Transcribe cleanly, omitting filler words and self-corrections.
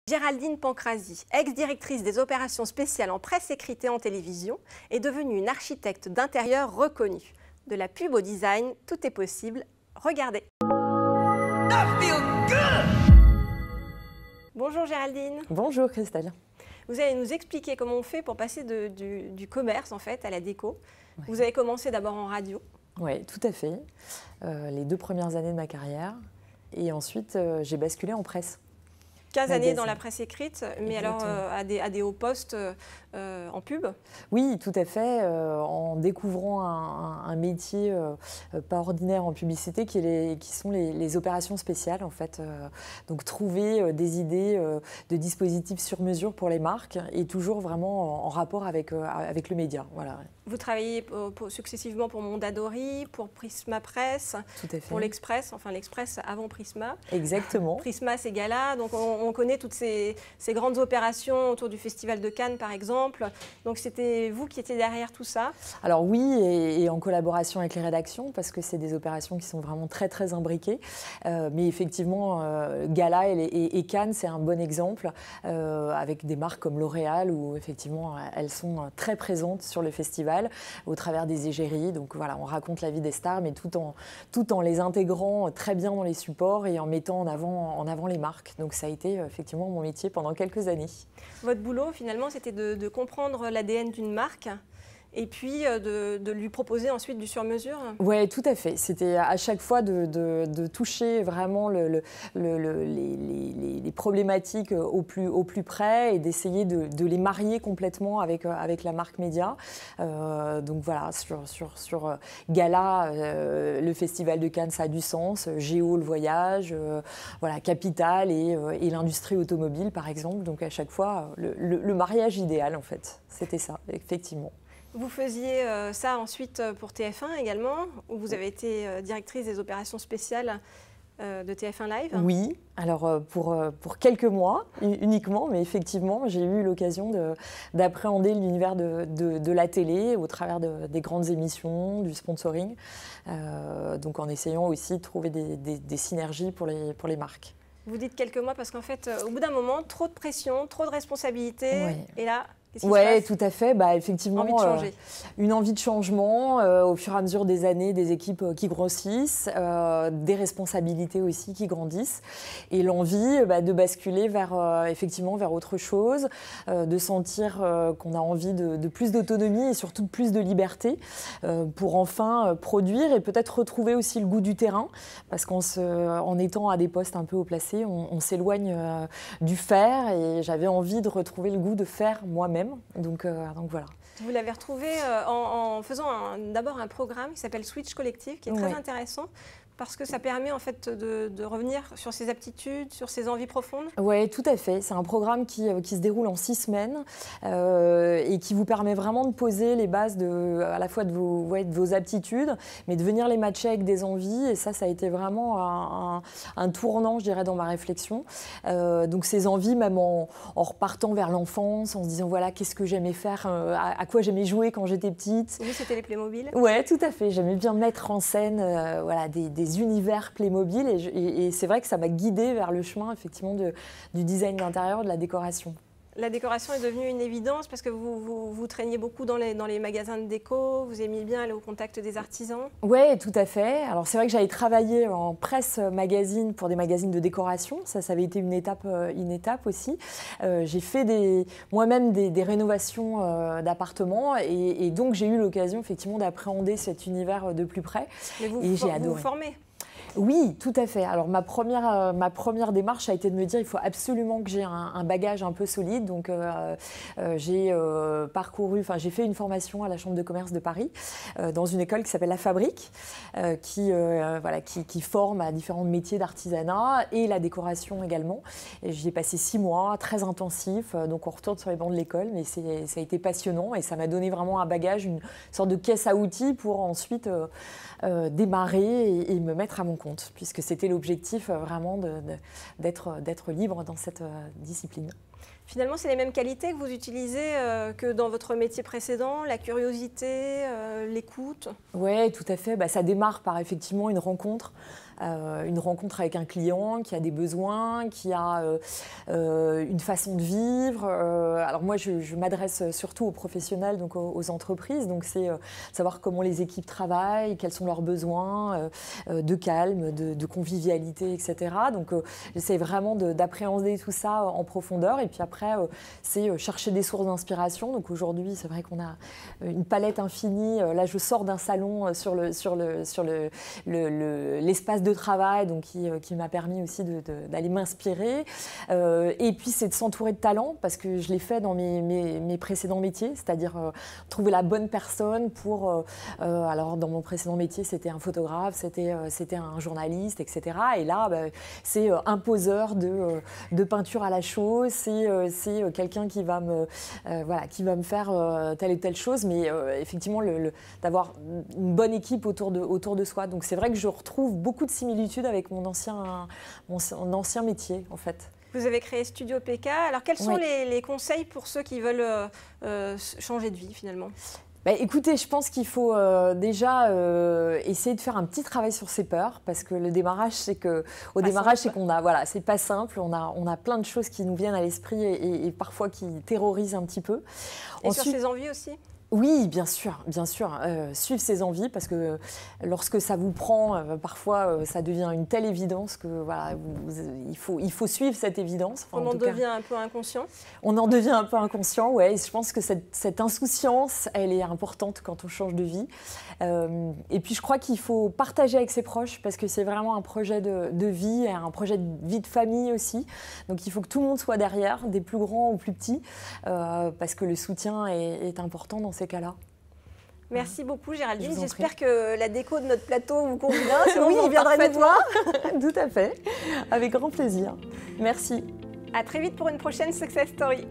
Géraldine Pancrazy, ex-directrice des opérations spéciales en presse écrite et en télévision, est devenue une architecte d'intérieur reconnue. De la pub au design, tout est possible. Regardez. Bonjour Géraldine. Bonjour Christelle. Vous allez nous expliquer comment on fait pour passer du commerce en fait à la déco. Ouais. Vous avez commencé d'abord en radio. Oui, tout à fait. Les 2 premières années de ma carrière. Et ensuite, j'ai basculé en presse. 15 années dans la presse écrite, mais Exactement. alors à des hauts postes en pub. Oui, tout à fait. En découvrant un métier pas ordinaire en publicité, qui sont les opérations spéciales, en fait. Donc, trouver des idées de dispositifs sur mesure pour les marques et toujours vraiment en rapport avec le média. Voilà. Vous travaillez successivement pour Mondadori, pour Prisma Presse, Tout à fait. pour l'Express, enfin l'Express avant Prisma. Exactement. Prisma, c'est Gala, donc on connaît toutes ces grandes opérations autour du Festival de Cannes, par exemple. Donc c'était vous qui étiez derrière tout ça? Alors oui, et en collaboration avec les rédactions, parce que c'est des opérations qui sont vraiment très très imbriquées. Mais effectivement, Gala et Cannes, c'est un bon exemple, avec des marques comme L'Oréal, où effectivement elles sont très présentes sur le festival, au travers des égéries. Donc voilà, on raconte la vie des stars, mais tout en les intégrant très bien dans les supports et en mettant en avant les marques. Donc ça a été effectivement mon métier pendant quelques années. Votre boulot, finalement, c'était de comprendre l'ADN d'une marque et puis de lui proposer ensuite du sur-mesure? Oui, tout à fait. C'était à chaque fois de toucher vraiment les problématiques au plus près et d'essayer de les marier complètement avec la marque média. Donc voilà, sur Gala, le Festival de Cannes, ça a du sens. Géo, le voyage, voilà, Capital et l'industrie automobile, par exemple. Donc à chaque fois, le mariage idéal, en fait. C'était ça, effectivement. Vous faisiez ça ensuite pour TF1 également, où vous avez été directrice des opérations spéciales de TF1 Live? Oui, alors pour quelques mois uniquement, mais effectivement, j'ai eu l'occasion d'appréhender l'univers de la télé au travers des grandes émissions, du sponsoring, donc en essayant aussi de trouver des synergies pour les marques. Vous dites quelques mois parce qu'en fait, au bout d'un moment, trop de pression, trop de responsabilités, Ouais. et là, qu'est-ce qui se Oui, passe? tout à fait. Bah, effectivement, Envie de changer. Une envie de changement au fur et à mesure des années, des équipes qui grossissent, des responsabilités aussi qui grandissent, et l'envie de basculer vers autre chose, de sentir qu'on a envie de plus d'autonomie et surtout de plus de liberté pour enfin produire et peut-être retrouver aussi le goût du terrain, parce qu'en étant à des postes un peu haut placés, on s'éloigne du faire, et j'avais envie de retrouver le goût de faire moi-même. Donc voilà. Vous l'avez retrouvé en faisant d'abord un programme qui s'appelle Switch Collective, qui est très intéressant, parce que ça permet en fait de revenir sur ses aptitudes, sur ses envies profondes. Oui, tout à fait. C'est un programme qui se déroule en 6 semaines et qui vous permet vraiment de poser les bases à la fois de vos aptitudes, mais de venir les matcher avec des envies. Et ça a été vraiment un tournant, je dirais, dans ma réflexion. Donc ces envies, même en repartant vers l'enfance, en se disant, voilà, qu'est-ce que j'aimais faire, à quoi j'aimais jouer quand j'étais petite. Vous, c'était les Playmobil? Oui, tout à fait. J'aimais bien mettre en scène des univers Playmobil, et c'est vrai que ça m'a guidée vers le chemin effectivement du design d'intérieur, de la décoration. La décoration est devenue une évidence parce que vous traîniez beaucoup dans les magasins de déco, vous aimiez bien aller au contact des artisans? Oui, tout à fait. Alors c'est vrai que j'avais travaillé en presse magazine pour des magazines de décoration, ça avait été une étape aussi. J'ai fait moi-même des rénovations d'appartements, et donc j'ai eu l'occasion effectivement d'appréhender cet univers de plus près. Mais et j'ai adoré. Vous formez? Oui, tout à fait. Alors ma première démarche a été de me dire il faut absolument que j'ai un bagage un peu solide. Donc j'ai fait une formation à la Chambre de commerce de Paris dans une école qui s'appelle La Fabrique, qui forme à différents métiers d'artisanat et la décoration également. Et j'y ai passé 6 mois, très intensifs. Donc on retourne sur les bancs de l'école, mais ça a été passionnant et ça m'a donné vraiment un bagage, une sorte de caisse à outils pour ensuite démarrer et me mettre à mon compte, puisque c'était l'objectif vraiment d'être libre dans cette discipline. Finalement, c'est les mêmes qualités que vous utilisez que dans votre métier précédent, la curiosité, l'écoute? Oui, tout à fait. Ça démarre par effectivement une rencontre avec un client qui a des besoins, qui a une façon de vivre. Alors moi, je m'adresse surtout aux professionnels, donc aux entreprises. Donc c'est savoir comment les équipes travaillent, quels sont leurs besoins de calme, de convivialité, etc. Donc j'essaie vraiment d'appréhender tout ça en profondeur. Et puis après, c'est chercher des sources d'inspiration. Donc aujourd'hui, c'est vrai qu'on a une palette infinie. Là, je sors d'un salon sur l'espace de travail, donc qui m'a permis aussi d'aller m'inspirer. Et puis, c'est de s'entourer de talents, parce que je l'ai fait dans mes précédents métiers, c'est-à-dire trouver la bonne personne pour... alors, dans mon précédent métier, c'était un photographe, c'était un journaliste, etc. Et là, c'est un poseur de peinture à la chaux, c'est quelqu'un qui va me faire telle et telle chose, mais effectivement, d'avoir une bonne équipe autour de soi. Donc, c'est vrai que je retrouve beaucoup de similitudes avec mon ancien métier, en fait. Vous avez créé Studio PK. Alors, quels sont les conseils pour ceux qui veulent changer de vie, finalement ? Écoutez, je pense qu'il faut déjà essayer de faire un petit travail sur ses peurs, parce que le démarrage, c'est qu'on a, voilà, c'est pas simple, on a plein de choses qui nous viennent à l'esprit et parfois qui terrorisent un petit peu. Et ensuite, sur ses envies aussi ? Oui, bien sûr, suivre ses envies, parce que lorsque ça vous prend, parfois ça devient une telle évidence que voilà, il faut suivre cette évidence. On en devient un peu inconscient. On en devient un peu inconscient, ouais. Je pense que cette insouciance, elle est importante quand on change de vie. Et puis je crois qu'il faut partager avec ses proches, parce que c'est vraiment un projet de vie, un projet de vie de famille aussi. Donc il faut que tout le monde soit derrière, des plus grands aux plus petits, parce que le soutien est important dans ces cas-là. Merci beaucoup Géraldine, j'espère que la déco de notre plateau vous convient, sinon oui, vous reviendrez nous voir. Tout à fait, avec grand plaisir. Merci. À très vite pour une prochaine Success Story.